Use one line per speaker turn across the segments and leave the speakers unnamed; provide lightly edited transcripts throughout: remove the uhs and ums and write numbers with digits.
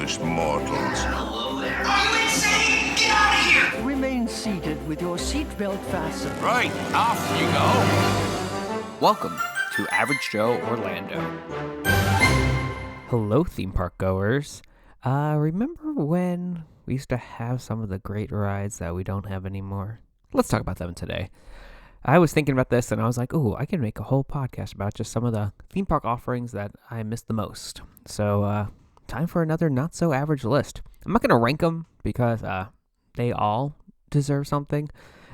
foolish mortals.
Hello there. Are you insane? Get out of here!
Remain seated with your seatbelt fastened.
Right, off you go.
Welcome to Average Joe Orlando. Hello, theme park goers. Remember when we used to have some of the great rides that we don't have anymore? Let's talk about them today. I was thinking about this and I was like, ooh, I can make a whole podcast about just some of the theme park offerings that I miss the most. So, time for another not so average list. I'm not going to rank them because they all deserve something.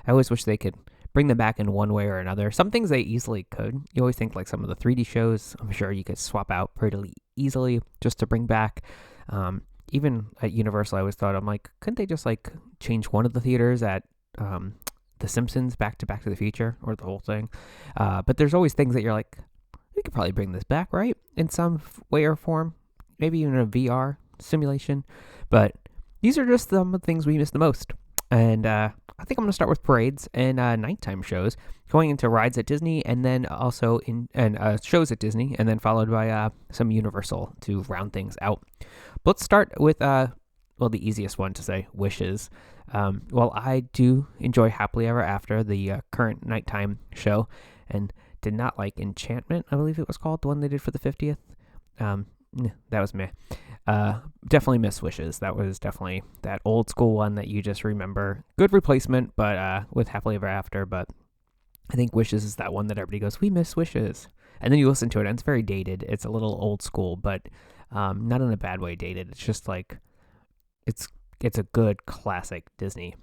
I always wish they could bring them back in one way or another. Some things they easily could. You always think like some of the 3D shows, I'm sure you could swap out pretty easily just to bring back. Even at Universal, I always thought, I'm like, couldn't they just like change one of the theaters at The Simpsons back to the Future or the whole thing? But there's always things that you're like, we could probably bring this back, right? In some way or form, maybe even a VR simulation. But these are just some of the things we miss the most. And I think I'm going to start with parades and nighttime shows, going into rides at Disney and then also shows at Disney, and then followed by some Universal to round things out. But let's start with, the easiest one to say, Wishes. Well, I do enjoy Happily Ever After, the current nighttime show, and did not like Enchantment, I believe it was called, the one they did for the 50th. That was meh. Definitely miss Wishes. That was definitely that old school one that you just remember. Good replacement, but with Happily Ever After. But I think Wishes is that one that everybody goes, we miss Wishes. And then you listen to it, and it's very dated. It's a little old school, but not in a bad way dated. It's just like, it's a good classic Disney.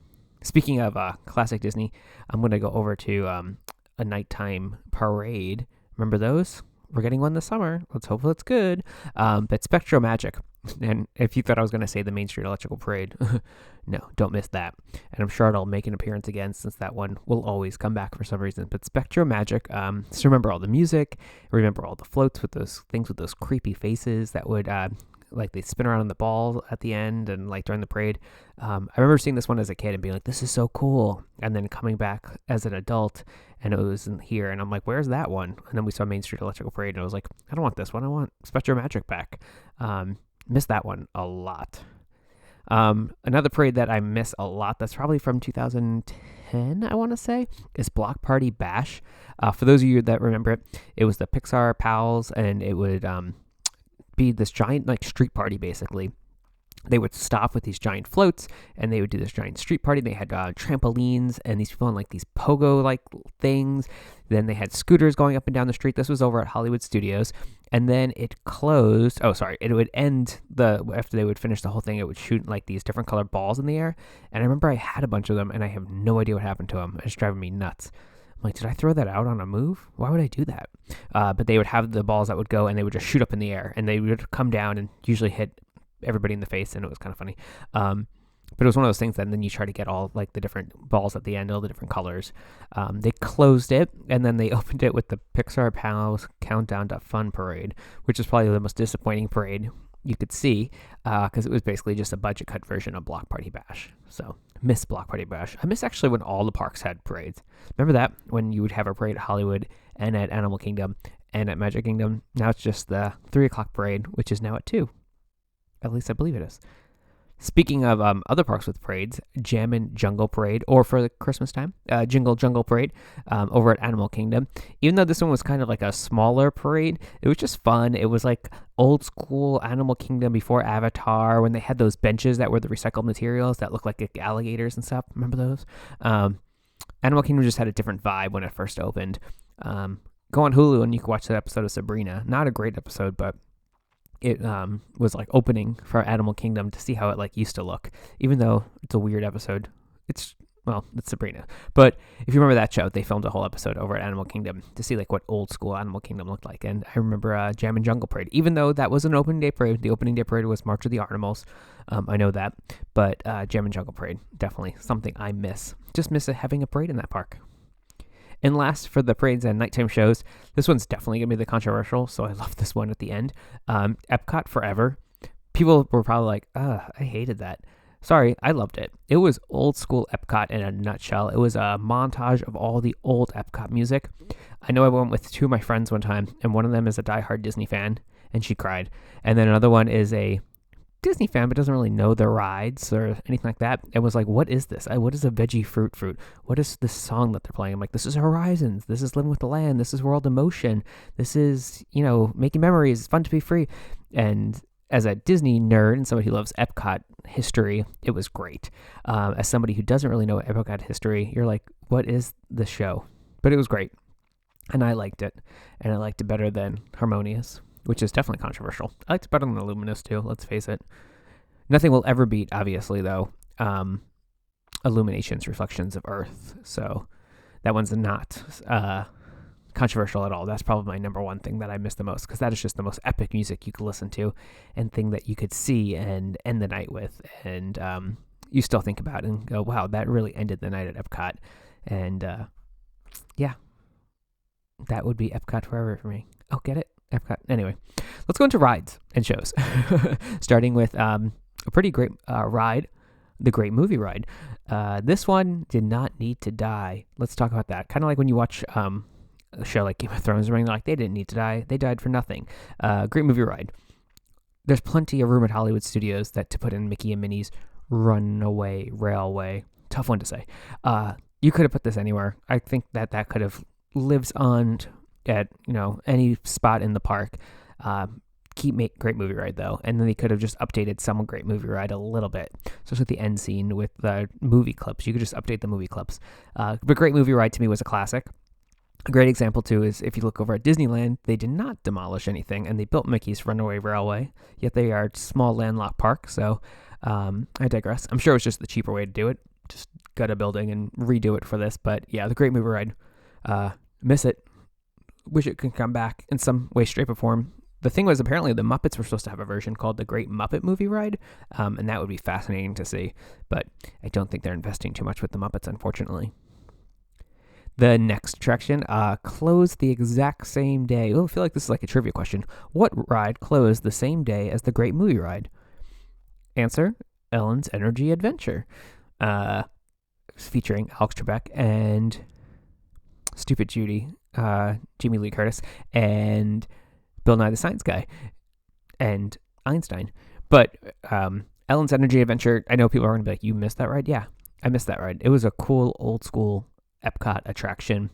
Speaking of classic Disney, I'm going to go over to a nighttime parade. Remember those? We're getting one this summer. Let's hope it's good. But Spectro Magic. And if you thought I was going to say the Main Street Electrical Parade, no, don't miss that. And I'm sure it'll make an appearance again since that one will always come back for some reason. But Spectro Magic, just remember all the music. Remember all the floats with those things with those creepy faces that would, like they spin around on the ball at the end and like during the parade. I remember seeing this one as a kid and being like, this is so cool. And then coming back as an adult and it wasn't here. And I'm like, where's that one? And then we saw Main Street Electrical Parade and I was like, I don't want this one. I want Spectro Magic back. Missed that one a lot. Another parade that I miss a lot that's probably from 2010, I want to say, is Block Party Bash. For those of you that remember it, it was the Pixar Pals and it would be this giant like street party basically. They would stop with these giant floats and they would do this giant street party. They had trampolines and these people on like these pogo like things. Then they had scooters going up and down the street. This was over at Hollywood Studios. And then it closed. Oh, sorry. It would end after they would finish the whole thing, it would shoot like these different colored balls in the air. And I remember I had a bunch of them and I have no idea what happened to them. It's driving me nuts. I'm like, did I throw that out on a move? Why would I do that? But they would have the balls that would go and they would just shoot up in the air and they would come down and usually hit everybody in the face, and it was kind of funny. But it was one of those things that then you try to get all like the different balls at the end, all the different colors. They closed it and then they opened it with the Pixar Pals Countdown to Fun Parade, which is probably the most disappointing parade you could see because it was basically just a budget cut version of Block Party Bash. So miss Block Party Bash. I miss actually when all the parks had parades. Remember that when you would have a parade at Hollywood and at Animal Kingdom and at Magic Kingdom? Now it's just the 3 o'clock parade, which is now at 2. At least I believe it is. Speaking of other parks with parades, Jammin' Jungle Parade, or for the Christmas time, Jingle Jungle Parade over at Animal Kingdom. Even though this one was kind of like a smaller parade, it was just fun. It was like old school Animal Kingdom before Avatar, when they had those benches that were the recycled materials that looked like alligators and stuff. Remember those? Animal Kingdom just had a different vibe when it first opened. Go on Hulu and you can watch that episode of Sabrina. Not a great episode, but it was like opening for Animal Kingdom to see how it like used to look, even though it's a weird episode. It's Sabrina. But if you remember that show, they filmed a whole episode over at Animal Kingdom to see like what old school Animal Kingdom looked like. And I remember Jammin' Jungle Parade, even though that was an opening day parade. The opening day parade was March of the Animals. I know that, but Jammin' Jungle Parade, definitely something I miss. Just miss having a parade in that park. And last, for the parades and nighttime shows, this one's definitely going to be the controversial, so I love this one at the end. Epcot Forever. People were probably like, I hated that. Sorry, I loved it. It was old school Epcot in a nutshell. It was a montage of all the old Epcot music. I know I went with 2 of my friends one time, and one of them is a diehard Disney fan, and she cried. And then another one is a Disney fan but doesn't really know the rides or anything like that, and was like, what is this? What is a Veggie Fruit Fruit? What is this song that they're playing? I'm like, this is Horizons. This is Living with the Land. This is World in Motion. This is, making memories. It's fun to be free. And as a Disney nerd and somebody who loves Epcot history, it was great. As somebody who doesn't really know Epcot history, you're like, what is the show? But it was great. And I liked it. And I liked it better than Harmonious, which is definitely controversial. I liked it better than Illuminous too, let's face it. Nothing will ever beat, obviously, though, Illumination's Reflections of Earth. So that one's not controversial at all. That's probably my number one thing that I miss the most, because that is just the most epic music you could listen to and thing that you could see and end the night with. And you still think about it and go, wow, that really ended the night at Epcot. And yeah, that would be Epcot forever for me. Oh, get it? Epcot. Anyway, let's go into rides and shows. Starting with a pretty great ride, the Great Movie Ride. This one did not need to die. Let's talk about that. Kind of like when you watch a show like Game of Thrones, where like they didn't need to die. They died for nothing. Great Movie Ride. There's plenty of room at Hollywood Studios to put in Mickey and Minnie's Runaway Railway. Tough one to say. You could have put this anywhere. I think that could have lives on at any spot in the park. Keep Great Movie Ride though, and then they could have just updated some Great Movie Ride a little bit, especially at the end scene with the movie clips. You could just update the movie clips. But Great Movie Ride to me was a classic. A great example too is if you look over at Disneyland, they did not demolish anything, and they built Mickey's Runaway Railway. Yet they are a small landlocked park. So I digress. I'm sure it was just the cheaper way to do it. Just gut a building and redo it for this. But yeah, the Great Movie Ride. Miss it. Wish it could come back in some way, shape, or form. The thing was, apparently the Muppets were supposed to have a version called the Great Muppet Movie Ride, and that would be fascinating to see. But I don't think they're investing too much with the Muppets, unfortunately. The next attraction closed the exact same day. Oh, I feel like this is like a trivia question. What ride closed the same day as the Great Movie Ride? Answer: Ellen's Energy Adventure, featuring Alex Trebek and Stupid Judy, Jamie Lee Curtis, and Bill Nye the Science Guy, and Einstein. But Ellen's Energy Adventure, I know people are going to be like, you missed that ride? Yeah, I missed that ride. It was a cool, old school Epcot attraction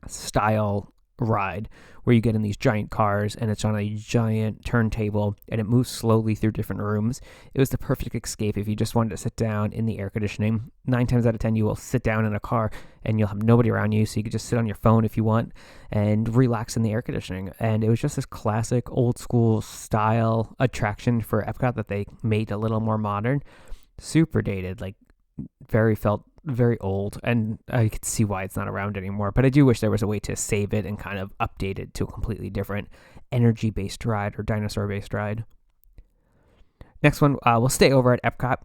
style ride where you get in these giant cars and it's on a giant turntable and it moves slowly through different rooms. It was the perfect escape if you just wanted to sit down in the air conditioning. 9 times out of 10 you will sit down in a car and you'll have nobody around you, so you could just sit on your phone if you want and relax in the air conditioning. And it was just this classic old school style attraction for Epcot that they made a little more modern. Super dated, like felt very old, and I could see why it's not around anymore. But I do wish there was a way to save it and kind of update it to a completely different energy-based ride or dinosaur-based ride. Next one, we'll stay over at Epcot,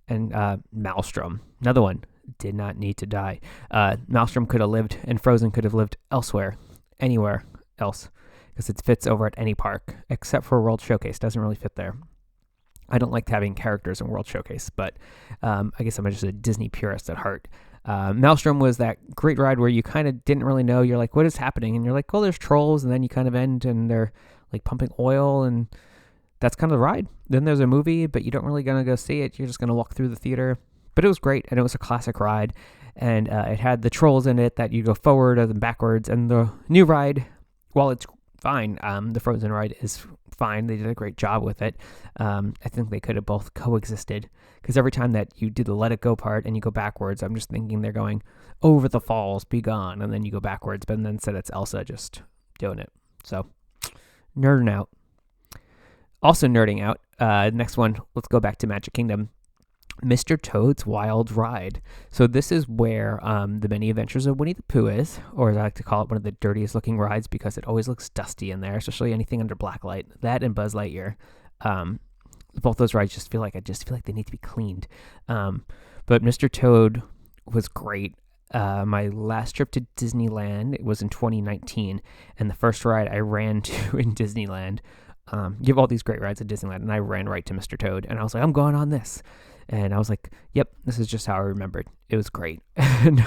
and Maelstrom. Another one, did not need to die. Maelstrom could have lived, and Frozen could have lived elsewhere, anywhere else, because it fits over at any park, except for World Showcase. Doesn't really fit there. I don't like having characters in World Showcase, but I guess I'm just a Disney purist at heart. Maelstrom was that great ride where you kind of didn't really know. You're like, what is happening? And you're like, oh, there's trolls. And then you kind of end and they're like pumping oil, and that's kind of the ride. Then there's a movie, but you don't really going to go see it. You're just going to walk through the theater. But it was great, and it was a classic ride. And it had the trolls in it that you go forward and backwards. And the new ride, while it's fine, the Frozen ride is fine. They did a great job with it. I think they could have both coexisted, because every time that you do the Let It Go part and you go backwards, I'm just thinking they're going over the falls, be gone, and then you go backwards, but then instead it's Elsa just doing it. So nerding out. Also nerding out. Next one, let's go back to Magic Kingdom. Mr. Toad's Wild Ride. So this is where the Many Adventures of Winnie the Pooh is, or as I like to call it, one of the dirtiest looking rides, because it always looks dusty in there, especially anything under black light. That and Buzz Lightyear. Both those rides just feel like they need to be cleaned. But Mr. Toad was great. My last trip to Disneyland, it was in 2019, and the first ride I ran to in Disneyland, you have all these great rides at Disneyland, and I ran right to Mr. Toad, and I was like, I'm going on this. And I was like, yep, this is just how I remembered. It was great. And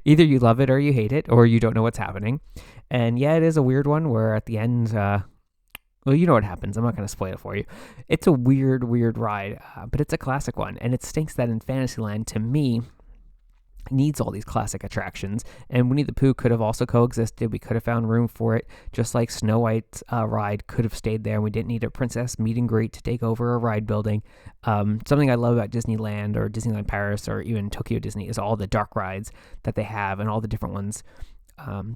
either you love it or you hate it, or you don't know what's happening. And yeah, it is a weird one where at the end, Well, you know what happens. I'm not going to spoil it for you. It's a weird ride, but it's a classic one. And it stinks that in Fantasyland, to me, needs all these classic attractions, and Winnie the Pooh could have also coexisted. We could have found room for it, just like Snow White's ride could have stayed there, and we didn't need a princess meet and greet to take over a ride building. Something I love about Disneyland or Disneyland Paris or even Tokyo Disney is all the dark rides that they have and all the different ones.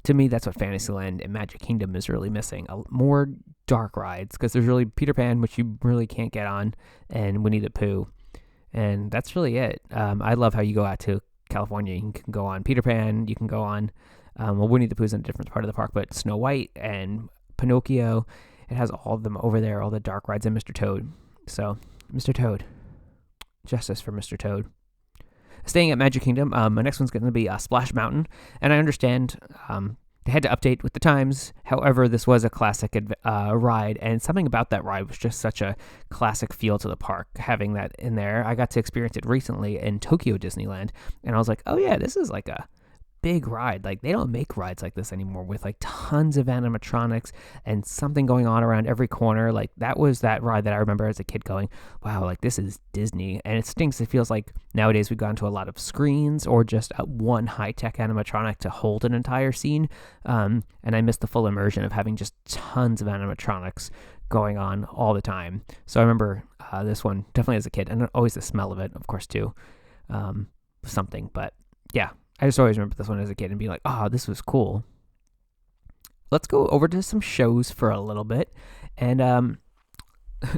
To me, that's what Fantasyland and Magic Kingdom is really missing. More dark rides, because there's really Peter Pan, which you really can't get on, and Winnie the Pooh, and that's really it. I love how you go out to California, you can go on Peter Pan, you can go on, Winnie the Pooh's in a different part of the park, but Snow White and Pinocchio, it has all of them over there, all the dark rides, and Mr. Toad. So, Mr. Toad. Justice for Mr. Toad. Staying at Magic Kingdom, my next one's going to be Splash Mountain, and I understand they had to update with the times. However, this was a classic ride, and something about that ride was just such a classic feel to the park, having that in there. I got to experience it recently in Tokyo Disneyland, and I was like, oh yeah, this is like a big ride. Like, they don't make rides like this anymore, with like tons of animatronics and something going on around every corner. Like, that was that ride that I remember as a kid going, wow, like this is Disney. And it stinks. It feels like nowadays we've gone to a lot of screens or just one high-tech animatronic to hold an entire scene. And I miss the full immersion of having just tons of animatronics going on all the time. So I remember this one definitely as a kid, and always the smell of it, of course, too. Something, but yeah. I just always remember this one as a kid and be like, oh, this was cool. Let's go over to some shows for a little bit. And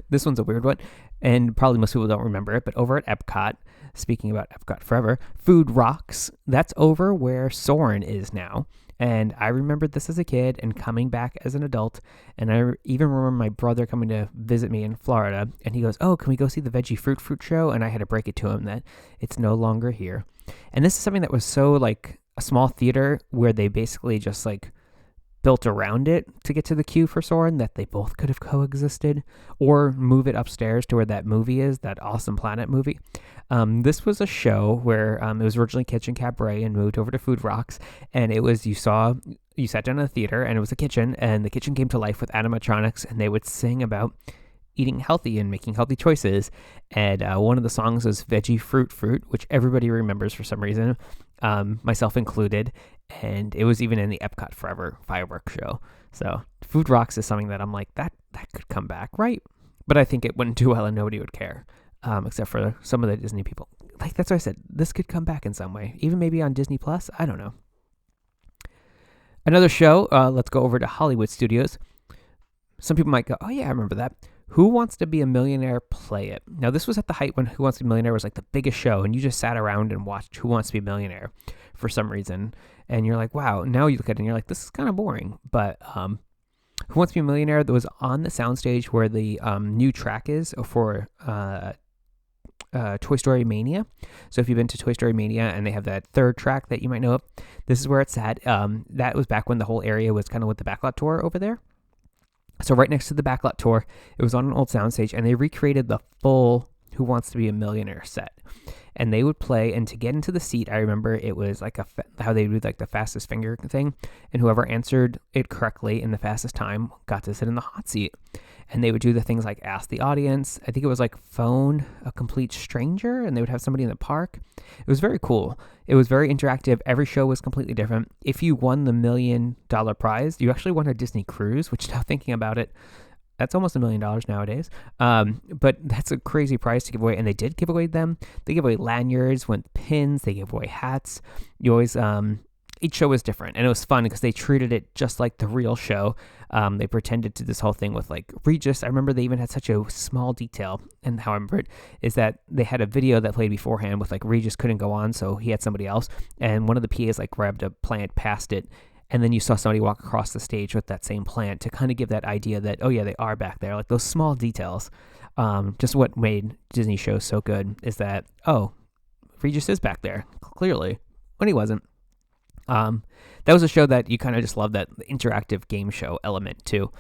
this one's a weird one, and probably most people don't remember it, but over at Epcot, speaking about Epcot forever, Food Rocks, that's over where Soarin' is now. And I remembered this as a kid and coming back as an adult. And I even remember my brother coming to visit me in Florida, and he goes, oh, can we go see the Veggie Fruit Fruit show? And I had to break it to him that it's no longer here. And this is something that was so like a small theater where they basically just like built around it to get to the queue for Soarin', that they both could have coexisted, or move it upstairs to where that movie is, that Awesome Planet movie. This was a show where it was originally Kitchen Cabaret and moved over to Food Rocks, and it was, you sat down in a theater, and it was a kitchen, and the kitchen came to life with animatronics, and they would sing about eating healthy and making healthy choices. And one of the songs was Veggie Fruit Fruit, which everybody remembers for some reason, myself included. And it was even in the Epcot Forever fireworks show. So Food Rocks is something that I'm like, that could come back, right? But I think it wouldn't do well and nobody would care, except for some of the Disney people. Like, that's why I said this could come back in some way, even maybe on Disney Plus. I don't know. Another show, let's go over to Hollywood Studios. Some people might go, oh yeah, I remember that. Who Wants to Be a Millionaire? Play It. Now, this was at the height when Who Wants to Be a Millionaire was like the biggest show, and you just sat around and watched Who Wants to Be a Millionaire for some reason. And you're like, wow, now you look at it and you're like, this is kind of boring. But Who Wants to Be a Millionaire that was on the soundstage where the new track is for Toy Story Mania. So if you've been to Toy Story Mania and they have that third track that you might know of, this is where it's at. That was back when the whole area was kind of with the backlot tour over there. So right next to the backlot tour, it was on an old soundstage, and they recreated the full Who Wants to Be a Millionaire set. And they would play, and to get into the seat, I remember it was like how they do like the fastest finger thing, and whoever answered it correctly in the fastest time got to sit in the hot seat. And they would do the things like ask the audience. I think it was like phone a complete stranger, and they would have somebody in the park. It was very cool. It was very interactive. Every show was completely different. If you won the $1 million prize, you actually won a Disney cruise, which now thinking about it, that's almost $1 million nowadays. But that's a crazy prize to give away. And they did give away them. They give away lanyards with pins. They give away hats. You always, each show was different, and it was fun because they treated it just like the real show. They pretended to this whole thing with like Regis. I remember they even had such a small detail, and how I remember it is that they had a video that played beforehand with like Regis couldn't go on, so he had somebody else, and one of the PAs like grabbed a plant, passed it, and then you saw somebody walk across the stage with that same plant to kind of give that idea that, oh yeah, they are back there. Like those small details. Just what made Disney shows so good is that, oh, Regis is back there, clearly, when he wasn't. That was a show that you kind of just love, that interactive game show element too.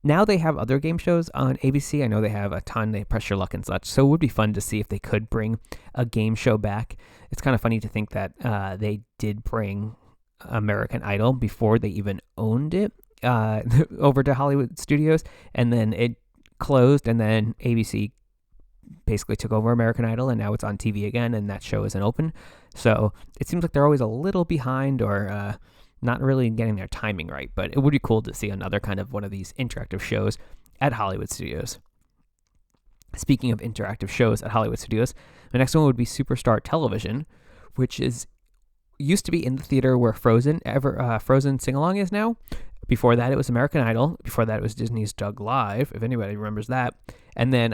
Now they have other game shows on ABC. I know they have a ton. They Press Your Luck and such. So it would be fun to see if they could bring a game show back. It's kind of funny to think that they did bring American Idol before they even owned it. over to Hollywood Studios, and then it closed, and then ABC basically took over American Idol, and now it's on TV again, and that show isn't open. So it seems like they're always a little behind, or not really getting their timing right. But it would be cool to see another kind of one of these interactive shows at Hollywood Studios. Speaking of interactive shows at Hollywood Studios, the next one would be Superstar Television, which used to be in the theater where Frozen Sing-Along is now. Before that, it was American Idol. Before that, it was Disney's Dug Live, if anybody remembers that. And then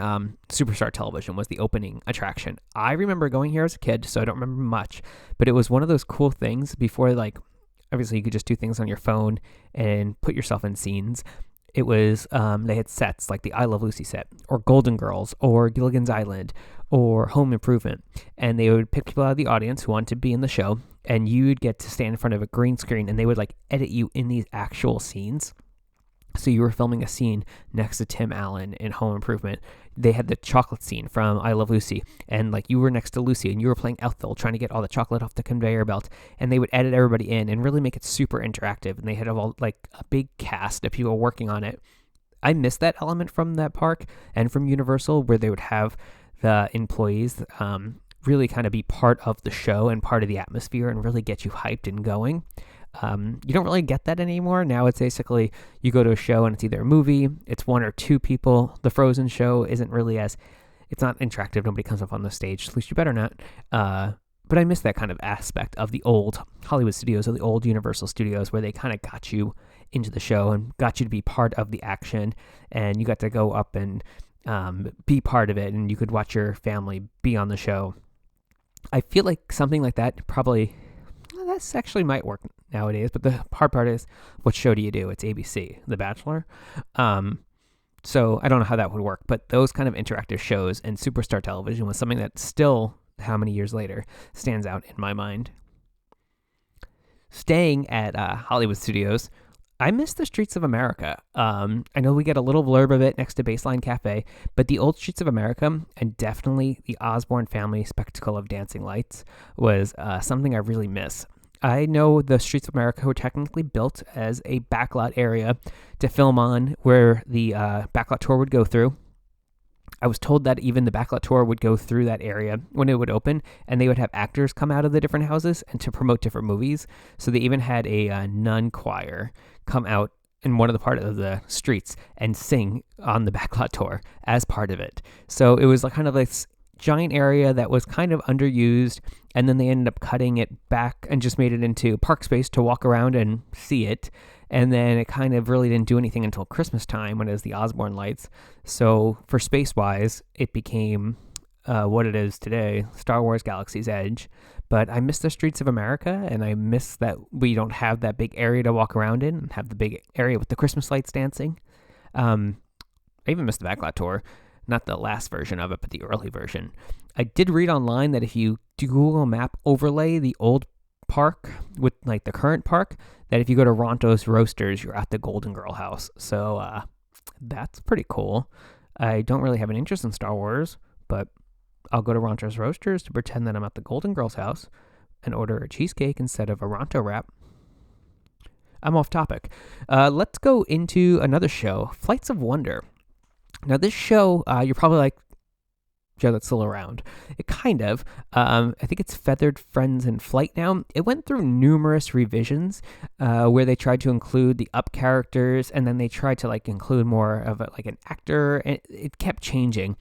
Superstar Television was the opening attraction. I remember going here as a kid, so I don't remember much. But it was one of those cool things before, like, obviously you could just do things on your phone and put yourself in scenes. It was, they had sets like the I Love Lucy set, or Golden Girls, or Gilligan's Island, or Home Improvement. And they would pick people out of the audience who wanted to be in the show, and you'd get to stand in front of a green screen, and they would like edit you in these actual scenes. So you were filming a scene next to Tim Allen in Home Improvement. They had the chocolate scene from I Love Lucy, and like you were next to Lucy, and you were playing Ethel, trying to get all the chocolate off the conveyor belt. And they would edit everybody in and really make it super interactive. And they had all like a big cast of people working on it. I miss that element from that park and from Universal, where they would have the employees really kind of be part of the show and part of the atmosphere and really get you hyped and going. You don't really get that anymore. Now it's basically you go to a show and it's either a movie, it's one or two people. The Frozen show isn't really it's not interactive. Nobody comes up on the stage. At least you better not. But I miss that kind of aspect of the old Hollywood Studios or the old Universal Studios, where they kind of got you into the show and got you to be part of the action, and you got to go up and be part of it, and you could watch your family be on the show. I feel like something like that probably, this actually might work nowadays, but the hard part is, what show do you do? It's ABC, The Bachelor. So I don't know how that would work, but those kind of interactive shows and Superstar Television was something that still, how many years later, stands out in my mind. Staying at Hollywood Studios, I miss the Streets of America. I know we get a little blurb of it next to Baseline Cafe, but the old Streets of America, and definitely the Osborne family spectacle of dancing lights, was something I really miss. I know the Streets of America were technically built as a backlot area to film on, where the backlot tour would go through. I was told that even the backlot tour would go through that area when it would open, and they would have actors come out of the different houses and to promote different movies. So they even had a nun choir come out in one of the part of the streets and sing on the backlot tour as part of it. So it was like kind of like this giant area that was kind of underused, and then they ended up cutting it back and just made it into park space to walk around and see it. And then it kind of really didn't do anything until Christmas time, when it was the Osborne lights. So for space-wise, it became what it is today, Star Wars Galaxy's Edge. But I miss the Streets of America, and I miss that we don't have that big area to walk around in and have the big area with the Christmas lights dancing. I even miss the backlot tour. Not the last version of it, but the early version. I did read online that if you do Google Map overlay the old park with like the current park, that if you go to Ronto's Roasters, you're at the Golden Girl house. So that's pretty cool. I don't really have an interest in Star Wars, but I'll go to Ronto's Roasters to pretend that I'm at the Golden Girls house and order a cheesecake instead of a Ronto wrap. I'm off topic. Let's go into another show, Flights of Wonder. Now, this show, you're probably like, Joe, that's still around. It kind of. I think it's Feathered Friends in Flight now. It went through numerous revisions where they tried to include the up characters, and then they tried to like include more of like an actor, and it kept changing.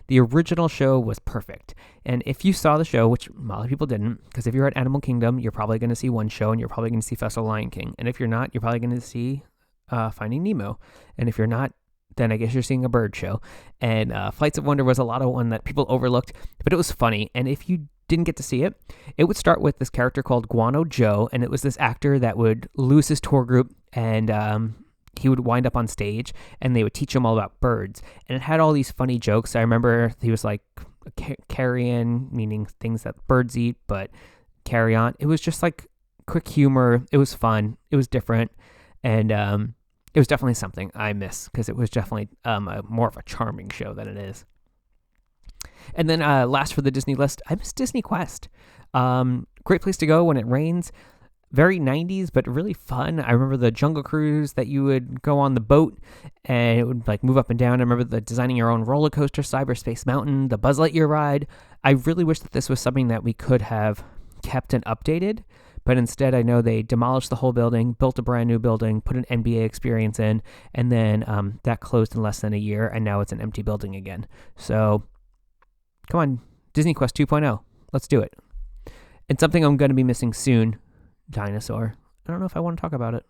The original show was perfect. And if you saw the show, which a lot of people didn't, because if you're at Animal Kingdom, you're probably going to see one show, and you're probably going to see Festival of Lion King. And if you're not, you're probably going to see Finding Nemo. And if you're not, then I guess you're seeing a bird show. And Flights of Wonder was a lot of one that people overlooked, but it was funny. And if you didn't get to see it, it would start with this character called Guano Joe, and it was this actor that would lose his tour group, and he would wind up on stage, and they would teach him all about birds. And it had all these funny jokes. I remember he was like carrion, meaning things that birds eat, but carry on. It was just like quick humor. It was fun. It was different. And it was definitely something I miss, because it was definitely more of a charming show than it is. And then last for the Disney list, I miss Disney Quest. Great place to go when it rains. very 90s, but really fun. I remember the Jungle Cruise that you would go on the boat and it would like move up and down. I remember the designing your own roller coaster, Cyberspace Mountain, the Buzz Lightyear ride. I really wish that this was something that we could have kept and updated, but instead I know they demolished the whole building, built a brand new building, put an NBA experience in, and then that closed in less than a year, and now it's an empty building again. So come on, Disney Quest 2.0, let's do it. And something I'm going to be missing soon, Dinosaur. I don't know if I want to talk about it,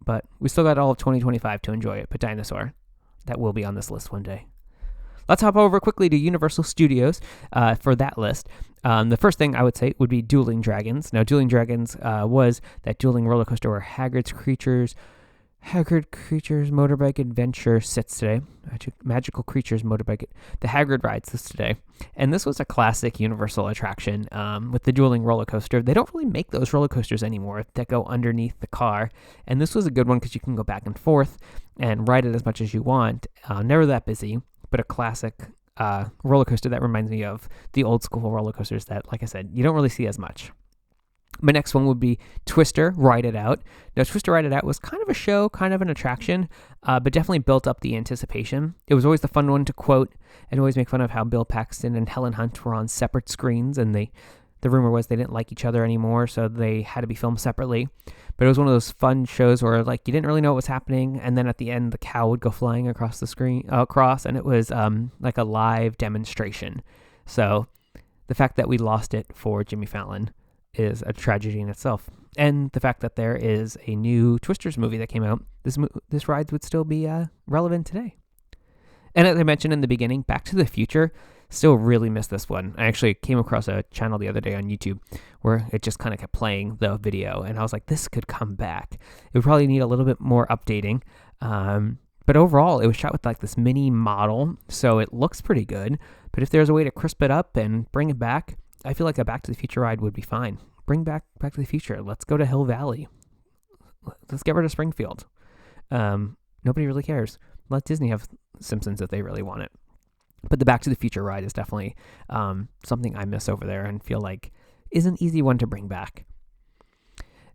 but we still got all of 2025 to enjoy it. But Dinosaur, that will be on this list one day. Let's hop over quickly to Universal Studios for that list. The first thing I would say would be Dueling Dragons. Now, Dueling Dragons was that dueling roller coaster where Hagrid Creatures Motorbike Adventure sits today. Magical Creatures Motorbike. The Hagrid ride sits today. And this was a classic Universal attraction with the dueling roller coaster. They don't really make those roller coasters anymore that go underneath the car. And this was a good one because you can go back and forth and ride it as much as you want. Never that busy, but a classic roller coaster that reminds me of the old school roller coasters that, like I said, you don't really see as much. My next one would be Twister Ride It Out. Now, Twister Ride It Out was kind of a show, kind of an attraction, but definitely built up the anticipation. It was always the fun one to quote and always make fun of how Bill Paxton and Helen Hunt were on separate screens, and the rumor was they didn't like each other anymore, so they had to be filmed separately. But it was one of those fun shows where like you didn't really know what was happening, and then at the end the cow would go flying across the screen, and it was like a live demonstration. So the fact that we lost it for Jimmy Fallon is a tragedy in itself. And the fact that there is a new Twisters movie that came out, this ride would still be relevant today. And as I mentioned in the beginning, Back to the Future, still really miss this one. I actually came across a channel the other day on YouTube where it just kind of kept playing the video, and I was like, this could come back. It would probably need a little bit more updating. But overall, it was shot with like this mini model, so it looks pretty good. But if there's a way to crisp it up and bring it back, I feel like a Back to the Future ride would be fine. Bring back Back to the Future. Let's go to Hill Valley. Let's get rid of Springfield. Nobody really cares. Let Disney have Simpsons if they really want it. But the Back to the Future ride is definitely something I miss over there and feel like is an easy one to bring back.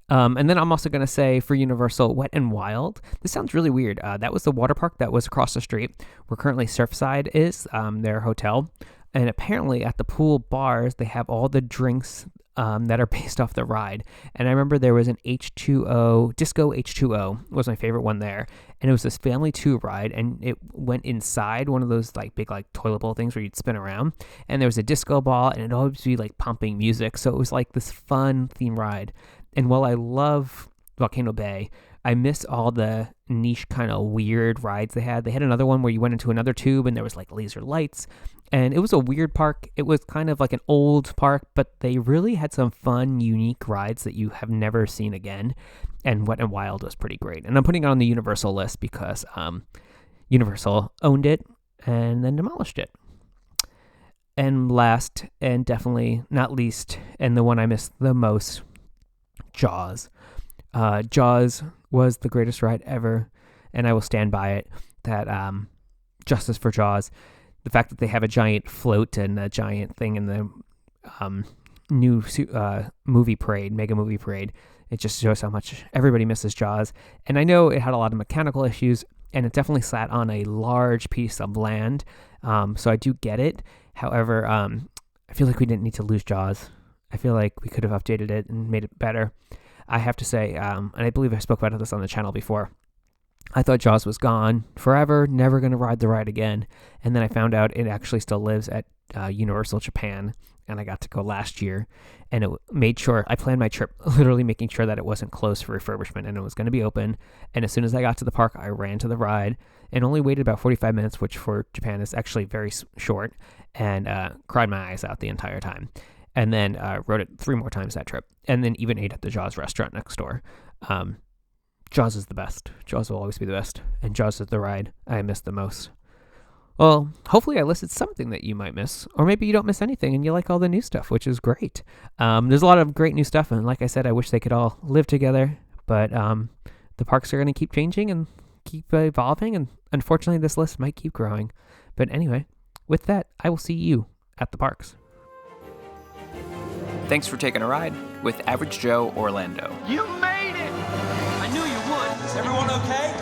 And then I'm also going to say for Universal, Wet and Wild. This sounds really weird. That was the water park that was across the street where currently Surfside is, their hotel. And apparently at the pool bars, they have all the drinks that are based off the ride. And I remember there was an H2O, Disco H2O was my favorite one there. And it was this Family 2 ride, and it went inside one of those like big like toilet bowl things where you'd spin around. And there was a disco ball, and it'd always be like pumping music. So it was like this fun theme ride. And while I love Volcano Bay, I miss all the niche kind of weird rides they had. They had another one where you went into another tube and there was like laser lights. And it was a weird park. It was kind of like an old park, but they really had some fun, unique rides that you have never seen again. And Wet and Wild was pretty great. And I'm putting it on the Universal list because Universal owned it and then demolished it. And last, and definitely not least, and the one I miss the most, Jaws. Jaws was the greatest ride ever, and I will stand by it. That justice for Jaws. The fact that they have a giant float and a giant thing in the new movie parade, mega movie parade, it just shows how much everybody misses Jaws. And I know it had a lot of mechanical issues, and it definitely sat on a large piece of land, so I do get it. However, I feel like we didn't need to lose Jaws. I feel like we could have updated it and made it better. I have to say, and I believe I spoke about this on the channel before, I thought Jaws was gone forever, never going to ride the ride again. And then I found out it actually still lives at Universal Japan, and I got to go last year. And it made sure, I planned my trip literally making sure that it wasn't closed for refurbishment and it was going to be open. And as soon as I got to the park, I ran to the ride and only waited about 45 minutes, which for Japan is actually very short, and cried my eyes out the entire time. And then rode it 3 more times that trip. And then even ate at the Jaws restaurant next door. Jaws is the best. Jaws will always be the best. And Jaws is the ride I miss the most. Well, hopefully I listed something that you might miss. Or maybe you don't miss anything and you like all the new stuff, which is great. There's a lot of great new stuff. And like I said, I wish they could all live together. But the parks are going to keep changing and keep evolving. And unfortunately, this list might keep growing. But anyway, with that, I will see you at the parks. Thanks for taking a ride with Average Joe Orlando.
You made it! I knew you would.
Is everyone okay?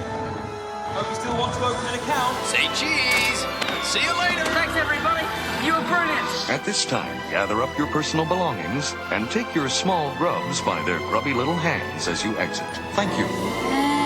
Hope you still want to open an account.
Say cheese. See you later.
Thanks, everybody. You were brilliant.
At this time, gather up your personal belongings and take your small grubs by their grubby little hands as you exit. Thank you.